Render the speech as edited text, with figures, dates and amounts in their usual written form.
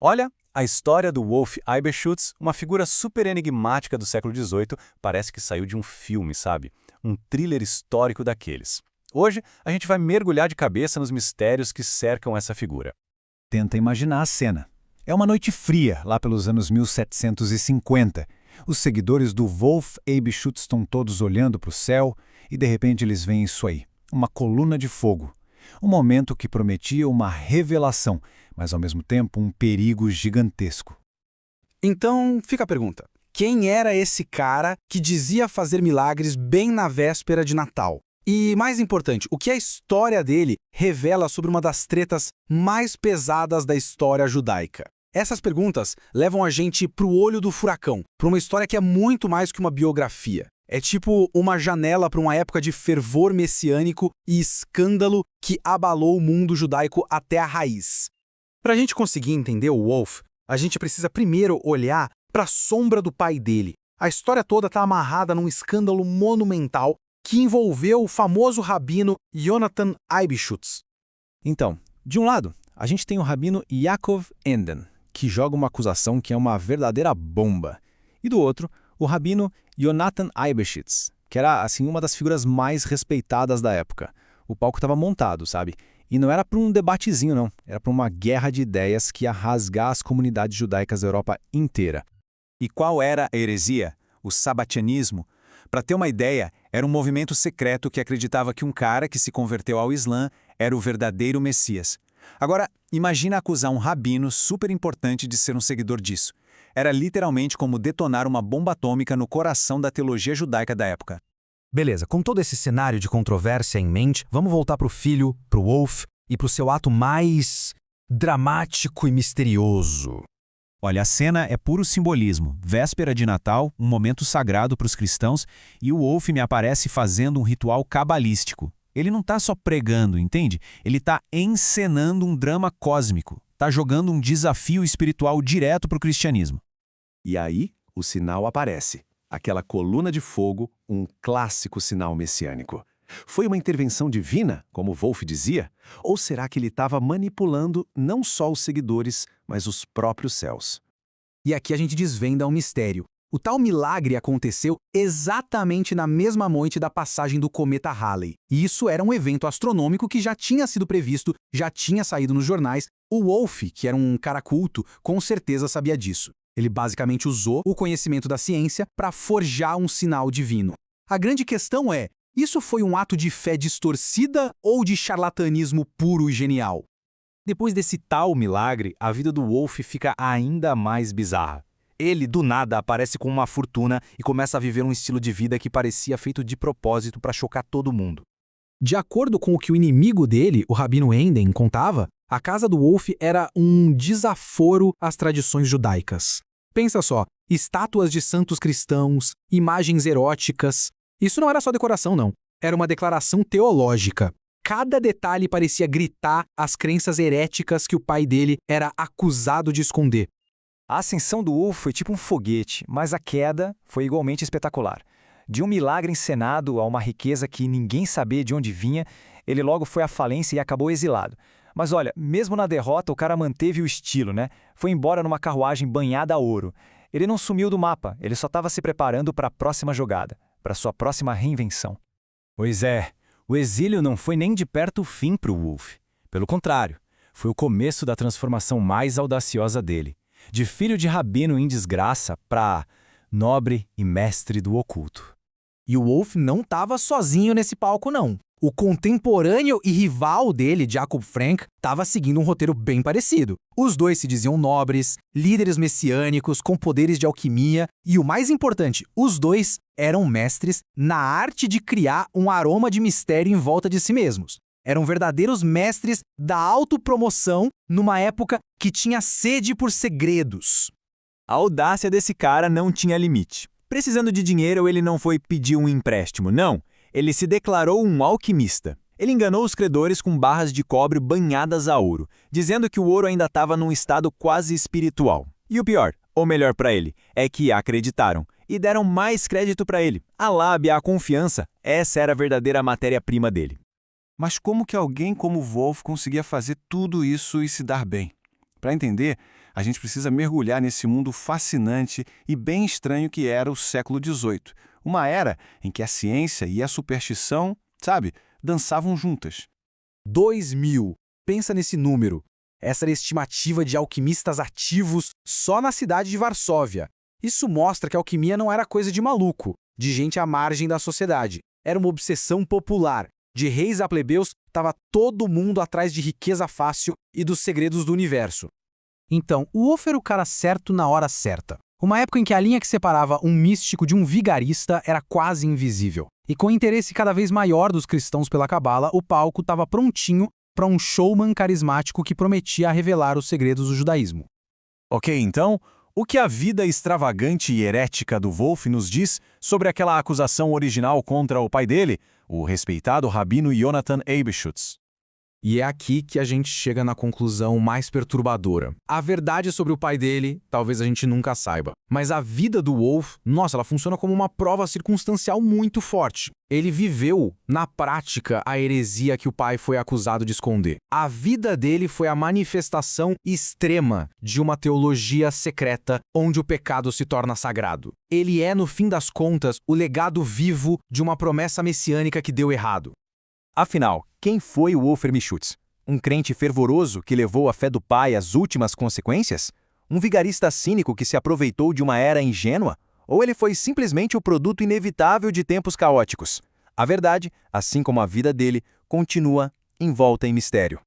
Olha, a história do Wolf Eiberschutz, uma figura super enigmática do século XVIII, parece que saiu de um filme, sabe? Um thriller histórico daqueles. Hoje, a gente vai mergulhar de cabeça nos mistérios que cercam essa figura. Tenta imaginar a cena. É uma noite fria, lá pelos anos 1750. Os seguidores do Wolf Eiberschutz estão todos olhando para o céu e de repente eles veem isso aí, uma coluna de fogo. Um momento que prometia uma revelação, mas ao mesmo tempo um perigo gigantesco. Então, fica a pergunta. Quem era esse cara que dizia fazer milagres bem na véspera de Natal? E, mais importante, o que a história dele revela sobre uma das tretas mais pesadas da história judaica? Essas perguntas levam a gente para o olho do furacão, para uma história que é muito mais que uma biografia. É tipo uma janela para uma época de fervor messiânico e escândalo que abalou o mundo judaico até a raiz. Para a gente conseguir entender o Wolf, a gente precisa primeiro olhar para a sombra do pai dele. A história toda está amarrada num escândalo monumental que envolveu o famoso rabino Jonathan Eiberschutz. Então, de um lado, a gente tem o rabino Yaakov Enden, que joga uma acusação que é uma verdadeira bomba. E do outro, o rabino Jonathan Eiberschutz, que era assim uma das figuras mais respeitadas da época. O palco estava montado, sabe? E não era para um debatezinho, não. Era para uma guerra de ideias que ia rasgar as comunidades judaicas da Europa inteira. E qual era a heresia? O sabatianismo? Para ter uma ideia, era um movimento secreto que acreditava que um cara que se converteu ao Islã era o verdadeiro Messias. Agora, imagina acusar um rabino super importante de ser um seguidor disso. Era literalmente como detonar uma bomba atômica no coração da teologia judaica da época. Beleza, com todo esse cenário de controvérsia em mente, vamos voltar para o filho, para o Wolf e para o seu ato mais dramático e misterioso. Olha, a cena é puro simbolismo. Véspera de Natal, um momento sagrado para os cristãos, e o Wolf me aparece fazendo um ritual cabalístico. Ele não está só pregando, entende? Ele está encenando um drama cósmico. Está jogando um desafio espiritual direto para o cristianismo. E aí, o sinal aparece. Aquela coluna de fogo, um clássico sinal messiânico. Foi uma intervenção divina, como Wolf dizia? Ou será que ele estava manipulando não só os seguidores, mas os próprios céus? E aqui a gente desvenda um mistério. O tal milagre aconteceu exatamente na mesma noite da passagem do cometa Halley. E isso era um evento astronômico que já tinha sido previsto, já tinha saído nos jornais. O Wolf, que era um cara culto, com certeza sabia disso. Ele basicamente usou o conhecimento da ciência para forjar um sinal divino. A grande questão é, isso foi um ato de fé distorcida ou de charlatanismo puro e genial? Depois desse tal milagre, a vida do Wolf fica ainda mais bizarra. Ele, do nada, aparece com uma fortuna e começa a viver um estilo de vida que parecia feito de propósito para chocar todo mundo. De acordo com o que o inimigo dele, o rabino Enden, contava, a casa do Wolf era um desaforo às tradições judaicas. Pensa só, estátuas de santos cristãos, imagens eróticas. Isso não era só decoração, não. Era uma declaração teológica. Cada detalhe parecia gritar as crenças heréticas que o pai dele era acusado de esconder. A ascensão do Wolf foi tipo um foguete, mas a queda foi igualmente espetacular. De um milagre encenado a uma riqueza que ninguém sabia de onde vinha, ele logo foi à falência e acabou exilado. Mas olha, mesmo na derrota, o cara manteve o estilo, né? Foi embora numa carruagem banhada a ouro. Ele não sumiu do mapa, ele só estava se preparando para a próxima jogada, para sua próxima reinvenção. Pois é, o exílio não foi nem de perto o fim para o Wolf. Pelo contrário, foi o começo da transformação mais audaciosa dele. De filho de rabino em desgraça para nobre e mestre do oculto. E o Wolf não estava sozinho nesse palco, não. O contemporâneo e rival dele, Jacob Frank, estava seguindo um roteiro bem parecido. Os dois se diziam nobres, líderes messiânicos com poderes de alquimia e, o mais importante, os dois eram mestres na arte de criar um aroma de mistério em volta de si mesmos. Eram verdadeiros mestres da autopromoção numa época que tinha sede por segredos. A audácia desse cara não tinha limite. Precisando de dinheiro, ele não foi pedir um empréstimo, não. Ele se declarou um alquimista. Ele enganou os credores com barras de cobre banhadas a ouro, dizendo que o ouro ainda estava num estado quase espiritual. E o pior, ou melhor para ele, é que acreditaram e deram mais crédito para ele. A lábia, a confiança, essa era a verdadeira matéria-prima dele. Mas como que alguém como Wolf conseguia fazer tudo isso e se dar bem? Para entender, a gente precisa mergulhar nesse mundo fascinante e bem estranho que era o século XVIII. Uma era em que a ciência e a superstição, sabe, dançavam juntas. 2000. Pensa nesse número. Essa era a estimativa de alquimistas ativos só na cidade de Varsóvia. Isso mostra que a alquimia não era coisa de maluco, de gente à margem da sociedade. Era uma obsessão popular. De reis a plebeus, estava todo mundo atrás de riqueza fácil e dos segredos do universo. Então, o Wolff era o cara certo na hora certa. Uma época em que a linha que separava um místico de um vigarista era quase invisível. E com o interesse cada vez maior dos cristãos pela cabala, o palco estava prontinho para um showman carismático que prometia revelar os segredos do judaísmo. Ok, então, o que a vida extravagante e herética do Wolff nos diz sobre aquela acusação original contra o pai dele, o respeitado rabino Jonathan Eybeschutz? E é aqui que a gente chega na conclusão mais perturbadora. A verdade sobre o pai dele, talvez a gente nunca saiba. Mas a vida do Wolff, nossa, ela funciona como uma prova circunstancial muito forte. Ele viveu, na prática, a heresia que o pai foi acusado de esconder. A vida dele foi a manifestação extrema de uma teologia secreta onde o pecado se torna sagrado. Ele é, no fim das contas, o legado vivo de uma promessa messiânica que deu errado. Afinal, quem foi o Wolf Eybeschutz? Um crente fervoroso que levou a fé do pai às últimas consequências? Um vigarista cínico que se aproveitou de uma era ingênua? Ou ele foi simplesmente o produto inevitável de tempos caóticos? A verdade, assim como a vida dele, continua envolta em mistério.